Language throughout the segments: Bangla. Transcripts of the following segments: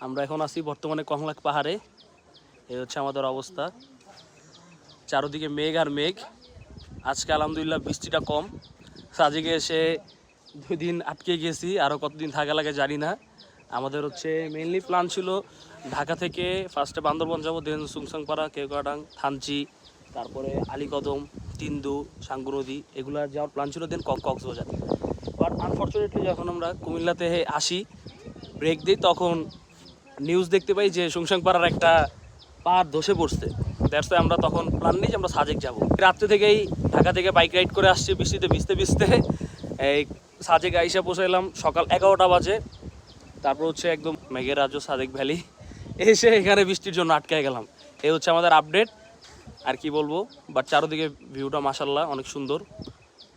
আমরা এখন আছি বর্তমানে কংলাক পাহাড়ে। এই হচ্ছে আমাদের অবস্থা, চারদিকে মেঘ আর মেঘ। আজকে আলহামদুলিল্লাহ বৃষ্টিটা কম। সাজেকে এসে 2 দিন আটকে গেছি, আরও কতদিন থাকা লাগে জানি না। আমাদের হচ্ছে মেইনলি প্ল্যান ছিল ঢাকা থেকে ফার্স্টে বান্দরবন যাবো, দেন সুংসাংপাড়া, কেওগাডাং, থানচি, তারপরে আলীকদম, তিন্দু, সাঙ্গু নদী, এগুলো যাওয়ার প্ল্যান ছিল, দেন কক্সবাজার। বাট আনফর্চুনেটলি যখন আমরা কুমিল্লাতে আসি, ব্রেক দিই, তখন নিউজ দেখতে পাই যে সুংসাংপাড়ার একটা পাহাড় ধসে পড়ছে। দ্যাটস ওয়াই আমরা তখন প্ল্যান নিই যে আমরা সাজেক যাবো। রাত্রে থেকেই ঢাকা থেকে বাইক রাইড করে আসছি বৃষ্টিতে ভিজতে ভিজতে। এই সাজেক আইসা পৌঁছাইলাম সকাল 11টা বাজে। তারপর হচ্ছে একদম মেঘের রাজ্য সাজেক ভ্যালি, এসে এখানে বৃষ্টির জন্য আটকে গেলাম। এই হচ্ছে আমাদের আপডেট, আর কি বলবো। বাট চারদিকে ভিউটা মাশাআল্লাহ অনেক সুন্দর,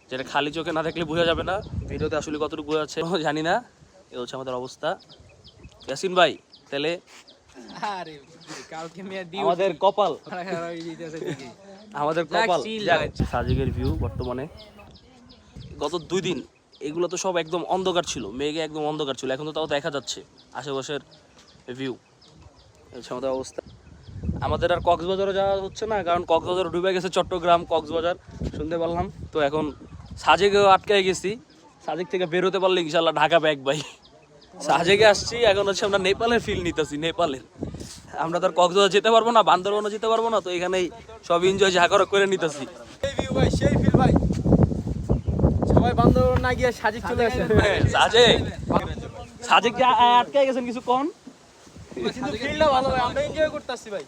যেটা খালি চোখে না দেখলে বোঝা যাবে না, ভিডিওতে আসলে কতটুকু বোঝা যাচ্ছে জানি না। এই হচ্ছে আমাদের অবস্থা। ইয়াসিন ভাই, তাহলে আমাদের কপাল, আমাদের কপাল সাজেকের ভিউ বর্তমানে। গত 2 দিন এগুলো তো সব একদম অন্ধকার ছিল, মেঘে একদম অন্ধকার ছিল, এখন তো তাও দেখা যাচ্ছে আশেপাশের ভিউ। হচ্ছে আমাদের অবস্থা। আমাদের আর কক্সবাজারও যাওয়া হচ্ছে না, কারণ কক্সবাজার ডুবে গেছে, চট্টগ্রাম কক্সবাজার শুনতে পারলাম। তো এখন সাজেকেও আটকে গেছি, সাজেক থেকে বেরোতে পারলে ইনশাল্লাহ ঢাকা ব্যাক ভাই। সাজেকে আসছি, এখন হচ্ছে আমরা নেপালের ফিল নিতেছি, নেপালের। আমরা তো আর কক্সবাজার যেতে পারবো না, বান্দরবনও যেতে পারবো না, তো এখানেই সব এনজয় যা করে নিতেছি। সেই ভিউ ভাই, সেই ফিল ভাই। সবাই বান্দরবন না গিয়ে সাজেক চলে আসে। সাজেক, সাজেক আটকে গেছেন কিছু কোন, কিন্তু ফিলটা ভালো ভাই, আমরা এনজয় করতেছি ভাই।